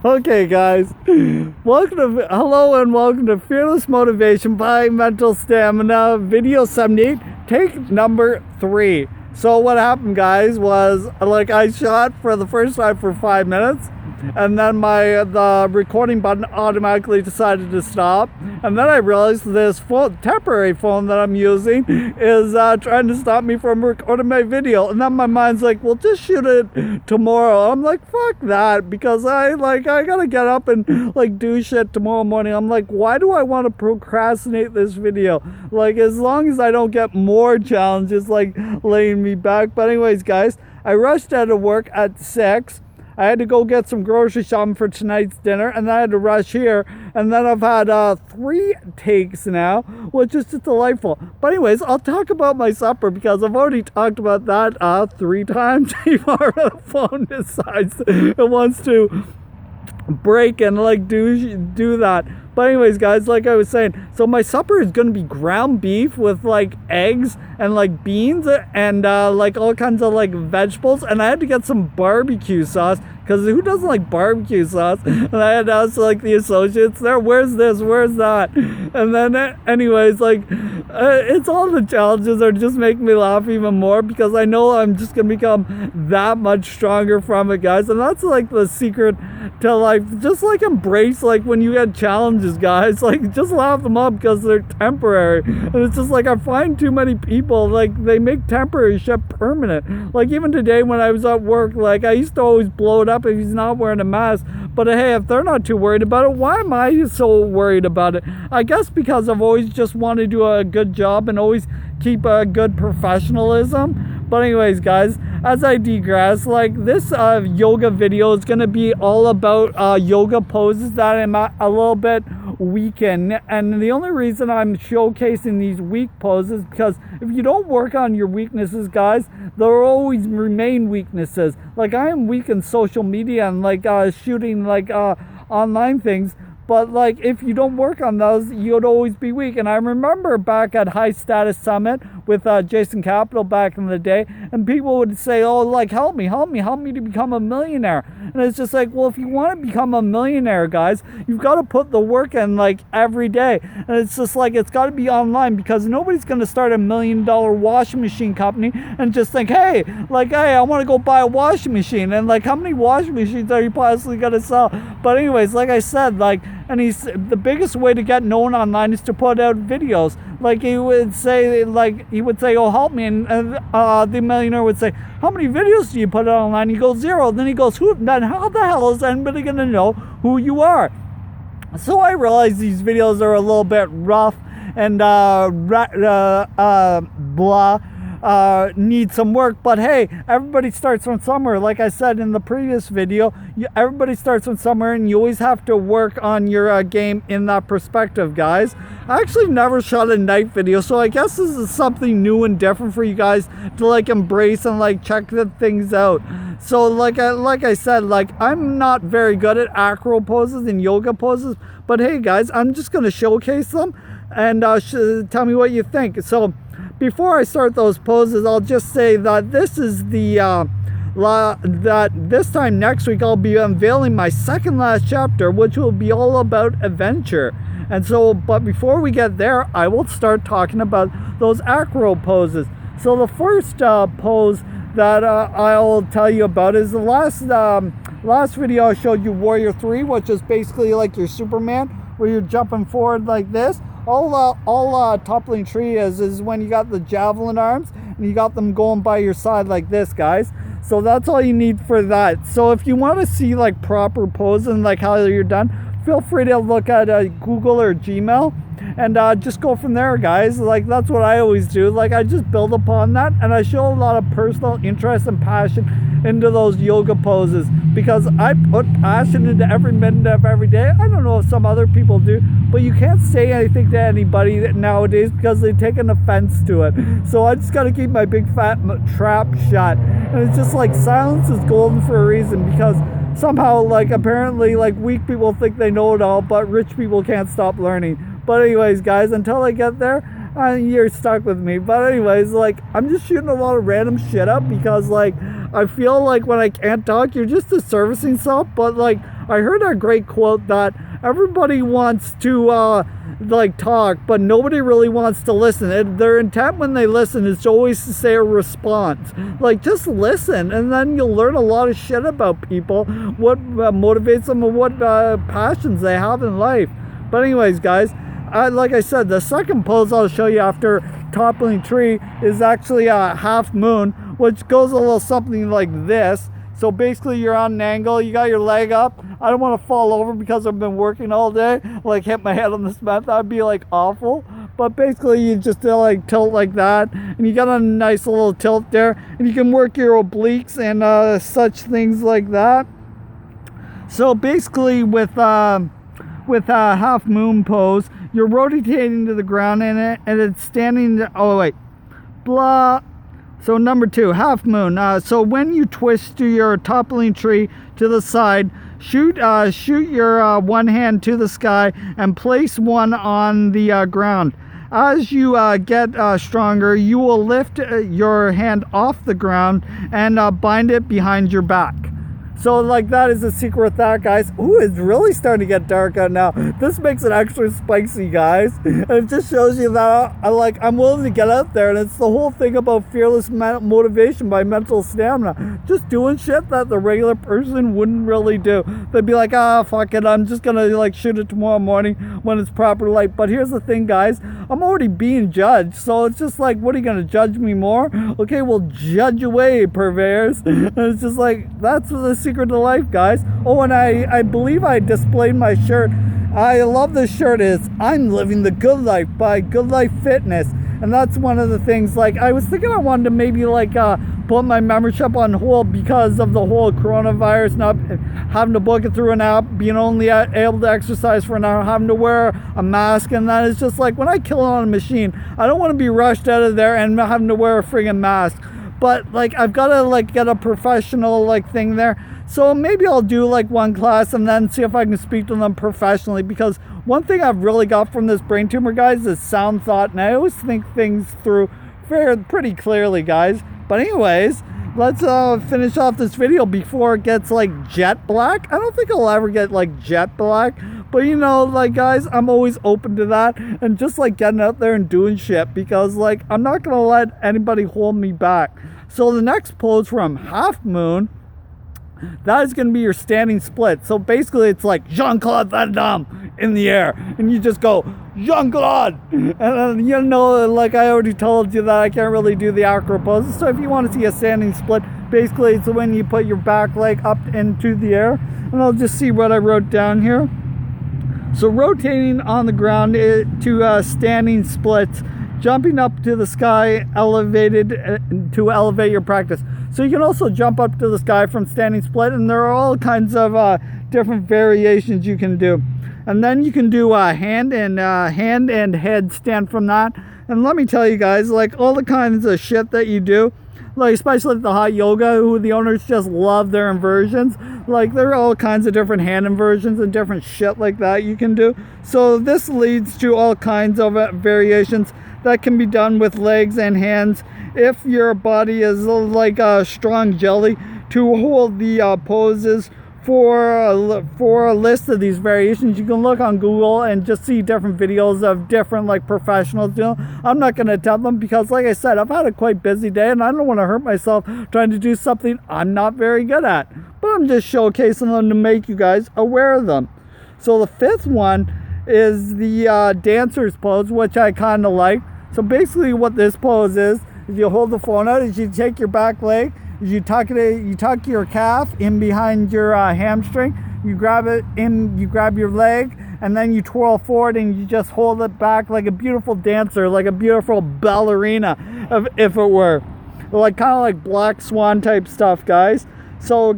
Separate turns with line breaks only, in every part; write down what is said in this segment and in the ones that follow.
Okay, guys. Hello and welcome to Fearless Motivation by Mental Stamina, video 78, take number 3. So what happened, guys, was I shot for the first time for 5 minutes, and then the recording button automatically decided to stop, and then I realized this temporary phone that I'm using is trying to stop me from recording my video, and then my mind's like, well, just shoot it tomorrow. I'm like, fuck that, because I gotta get up and do shit tomorrow morning. I'm like, why do I want to procrastinate this video? As long as I don't get more challenges laying me back. But anyways, guys, I rushed out of work at 6. I had to go get some grocery shopping for tonight's dinner, and then I had to rush here, and then I've had 3 takes now, which is just delightful. But anyways, I'll talk about my supper, because I've already talked about that 3 times before the phone decides it wants to break and do that. But anyways, guys, like I was saying, so my supper is gonna be ground beef with eggs and beans and all kinds of vegetables, and I had to get some barbecue sauce, because who doesn't like barbecue sauce? And I had to ask the associates there, where's this, where's that? And then anyways, it's all the challenges are just making me laugh even more, because I know I'm just gonna become that much stronger from it, guys. And that's the secret to just embrace when you get challenges, guys, just laugh them up, because they're temporary. And it's just I find too many people they make temporary shit permanent. Even today when I was at work, I used to always blow it up if he's not wearing a mask. But hey, if they're not too worried about it, why am I so worried about it? I guess because I've always just wanted to do a good job and always keep a good professionalism. But anyways, guys, as I digress, this yoga video is going to be all about yoga poses that I'm a little bit weak in. And the only reason I'm showcasing these weak poses, because if you don't work on your weaknesses, guys, there will always remain weaknesses. I am weak in social media and shooting online things. But if you don't work on those, you'd always be weak. And I remember back at High Status Summit with Jason Capital back in the day, and people would say, oh, help me to become a millionaire. And it's just well, if you want to become a millionaire, guys, you've got to put the work in every day. And it's just it's got to be online, because nobody's going to start $1 million washing machine company and just think, hey, I want to go buy a washing machine. And how many washing machines are you possibly going to sell? But anyways, like I said, and the biggest way to get known online is to put out videos. He would say, oh, help me. And the millionaire would say, how many videos do you put out online? He goes, 0. Then he goes, then how the hell is anybody going to know who you are? So I realized these videos are a little bit rough and blah. Need some work, but hey, everybody starts from somewhere. Like I said in the previous video, everybody starts from somewhere, and you always have to work on your game in that perspective, guys. I actually never shot a night video, so I guess this is something new and different for you guys to embrace and check the things out. So like I said, I'm not very good at acro poses and yoga poses, but hey, guys, I'm just gonna showcase them and tell me what you think. So before I start those poses, I'll just say that this is that this time next week I'll be unveiling my second last chapter, which will be all about adventure. And so, but before we get there, I will start talking about those acro poses. So the first pose that I'll tell you about is the last video I showed you, Warrior 3, which is basically your Superman, where you're jumping forward like this. All toppling tree is when you got the javelin arms and you got them going by your side like this, guys. So that's all you need for that. So if you want to see proper pose and how you're done, feel free to look at Google or Gmail and just go from there, guys. That's what I always do. I just build upon that, and I show a lot of personal interest and passion into those yoga poses, because I put passion into every minute of every day. I don't know if some other people do, but you can't say anything to anybody nowadays because they take an offense to it. So I just got to keep my big fat trap shut. And it's just silence is golden for a reason, because somehow apparently weak people think they know it all, but rich people can't stop learning. But anyways, guys, until I get there, you're stuck with me. But anyways, like, I'm just shooting a lot of random shit up because, like, I feel like when I can't talk, you're just disservicing self. But, like, I heard a great quote that everybody wants to, like, talk, but nobody really wants to listen. Their intent when they listen is always to say a response. Like, just listen, and then you'll learn a lot of shit about people, what motivates them, and what passions they have in life. But anyways, guys, like I said, the second pose I'll show you after toppling tree is actually a half moon, which goes a little something like this. So basically you're on an angle, you got your leg up. I don't want to fall over because I've been working all day, like hit my head on the cement. That'd be like awful. But basically you just like tilt like that, and you got a nice little tilt there, and you can work your obliques and such things like that. So basically with a half moon pose, you're rotating to the ground in it, and it's standing. Blah. So number 2, half moon. So when you twist to your toppling tree to the side, shoot your one hand to the sky and place one on the ground. As you get stronger, you will lift your hand off the ground and bind it behind your back. So, like, that is the secret with that, guys. Ooh, it's really starting to get dark out now. This makes it extra spicy, guys. And it just shows you that I'm willing to get out there. And it's the whole thing about fearless motivation by mental stamina. Just doing shit that the regular person wouldn't really do. They'd be like, fuck it, I'm just gonna, like, shoot it tomorrow morning when it's proper light. But here's the thing, guys. I'm already being judged. So it's just like, what are you gonna judge me more? Okay, well, judge away, purveyors. And it's just like, that's the secret to life, guys. Oh, and I believe I displayed my shirt. I love this shirt. Is I'm living the good life by Good Life Fitness, and that's one of the things. Like, I was thinking I wanted to maybe like put my membership on hold because of the whole coronavirus, not having to book it through an app, being only able to exercise for an hour, having to wear a mask, and that is just like, when I kill on a machine, I don't want to be rushed out of there and having to wear a friggin' mask. But like, I've got to like get a professional like thing there. So maybe I'll do like one class and then see if I can speak to them professionally, because one thing I've really got from this brain tumor, guys, is sound thought, and I always think things through pretty clearly, guys. But anyways, let's finish off this video before it gets like jet black. I don't think I'll ever get like jet black, but you know, like, guys, I'm always open to that, and just like getting out there and doing shit, because like, I'm not gonna let anybody hold me back. So the next pose from half moon, that is going to be your standing split. So basically it's like Jean-Claude Van Damme in the air, and you just go Jean-Claude, and then, you know, like I already told you that I can't really do the acro poses. So if you want to see a standing split, basically it's when you put your back leg up into the air. And I'll just see what I wrote down here. So rotating on the ground to standing splits, jumping up to the sky, elevated to elevate your practice. So you can also jump up to the sky from standing split, and there are all kinds of different variations you can do. And then you can do hand and head stand from that. And let me tell you guys, like, all the kinds of shit that you do, like especially the hot yoga, who the owners just love their inversions. Like, there are all kinds of different hand inversions and different shit like that you can do. So this leads to all kinds of variations that can be done with legs and hands. If your body is like a strong jelly, to hold the poses. For a list of these variations, you can look on Google and just see different videos of different like professionals. You know, I'm not going to attempt them because, like I said, I've had a quite busy day, and I don't want to hurt myself trying to do something I'm not very good at. But I'm just showcasing them to make you guys aware of them. So the fifth one is the dancer's pose, which I kind of like. So basically what this pose is you hold the phone out, is you take your back leg, you tuck your calf in behind your hamstring, you grab it in, you grab your leg, and then you twirl forward and you just hold it back like a beautiful dancer, like a beautiful ballerina, if it were. Like, kind of like Black Swan type stuff, guys. So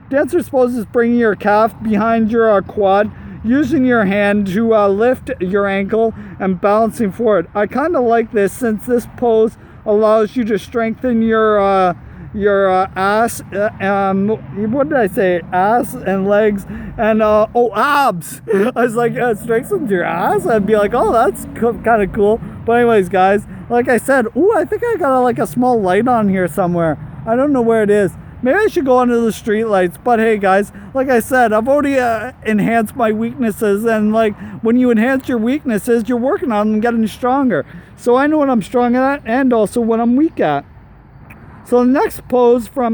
dancer's pose is bringing your calf behind your quad, using your hand to lift your ankle and balancing forward. I kind of like this, since this pose allows you to strengthen your your ass, what did I say? Ass and legs and, abs. I was like, strengthens your ass. I'd be like, oh, that's kind of cool. But anyways, guys, like I said, I think I got like a small light on here somewhere. I don't know where it is. Maybe I should go under the street lights. But hey, guys, like I said, I've already enhanced my weaknesses. And like when you enhance your weaknesses, you're working on them getting stronger. So I know what I'm strong at and also what I'm weak at. So the next pose from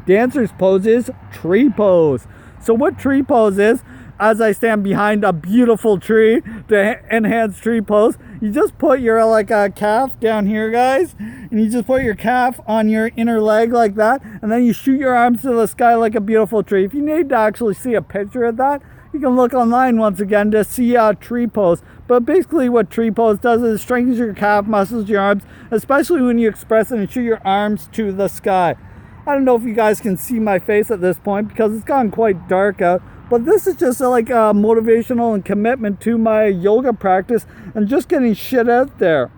dancer's pose is tree pose. So what tree pose is, as I stand behind a beautiful tree to enhance tree pose, you just put your like calf down here, guys, and you just put your calf on your inner leg like that, and then you shoot your arms to the sky like a beautiful tree. If you need to actually see a picture of that, you can look online once again to see a tree pose. But basically what tree pose does is it strengthens your calf muscles, your arms, especially when you express it and shoot your arms to the sky. I don't know if you guys can see my face at this point because it's gotten quite dark out. But this is just like a motivational and commitment to my yoga practice and just getting shit out there.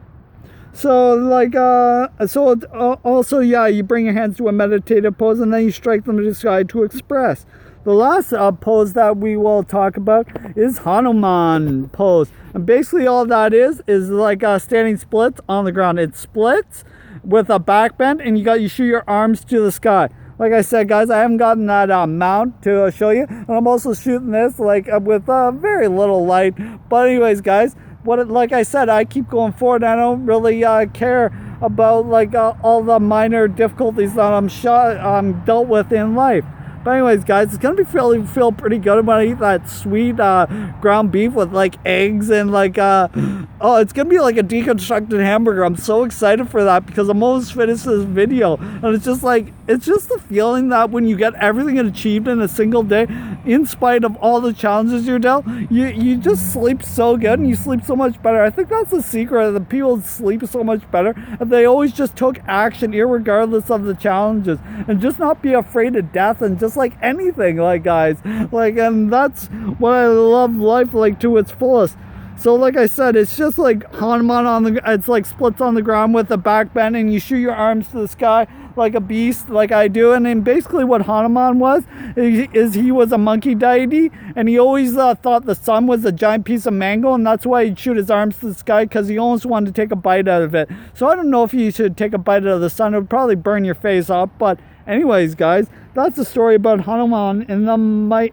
So like, also, yeah, you bring your hands to a meditative pose and then you strike them to the sky to express. The last pose that we will talk about is Hanuman pose. And basically all that is like standing splits on the ground. It splits with a back bend and you shoot your arms to the sky. Like I said, guys, I haven't gotten that mount to show you. And I'm also shooting this like with very little light. But anyways, guys, like I said, I keep going forward. I don't really care about like all the minor difficulties that I'm dealt with in life. But anyways, guys, it's going to feel pretty good when I eat that sweet ground beef with like eggs and like, it's going to be like a deconstructed hamburger. I'm so excited for that because I'm almost finished this video. And it's just the feeling that when you get everything achieved in a single day, in spite of all the challenges you're dealt, you just sleep so good and you sleep so much better. I think that's the secret. The people sleep so much better. And they always just took action irregardless of the challenges and just not be afraid of death and just like anything, like guys, like, and that's what I love life like to its fullest. So like I said, it's just like Hanuman it's like splits on the ground with a back bend and you shoot your arms to the sky like a beast like I do. And then basically what Hanuman was is he was a monkey deity and he always thought the sun was a giant piece of mango, and that's why he'd shoot his arms to the sky, because he almost wanted to take a bite out of it. So I don't know if you should take a bite out of the sun. It would probably burn your face off. But anyways, guys, that's the story about Hanuman and the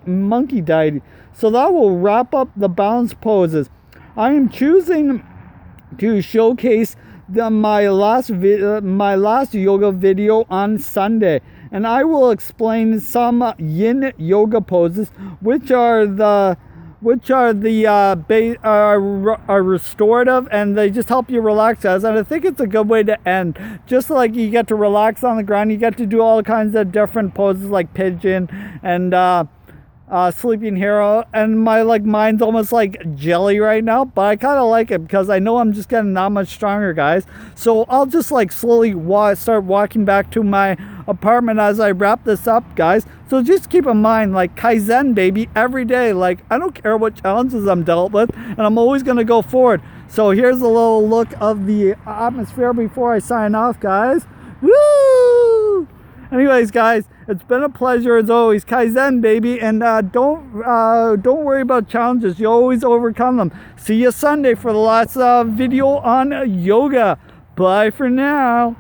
monkey deity. So that will wrap up the balance poses. I am choosing to showcase my last yoga video on Sunday, and I will explain some yin yoga poses, which are restorative, and they just help you relax, guys. And I think it's a good way to end. Just like you get to relax on the ground, you get to do all kinds of different poses like pigeon and sleeping hero, and my mind's almost like jelly right now, but I kind of like it because I know I'm just getting that much stronger, guys. So I'll just slowly start walking back to my apartment as I wrap this up, guys. So just keep in mind, Kaizen, baby, every day. I don't care what challenges I'm dealt with, and I'm always going to go forward. So here's a little look of the atmosphere before I sign off, guys. Woo! Anyways, guys, it's been a pleasure as always. Kaizen, baby, and don't worry about challenges. You always overcome them. See you Sunday for the last video on yoga. Bye for now.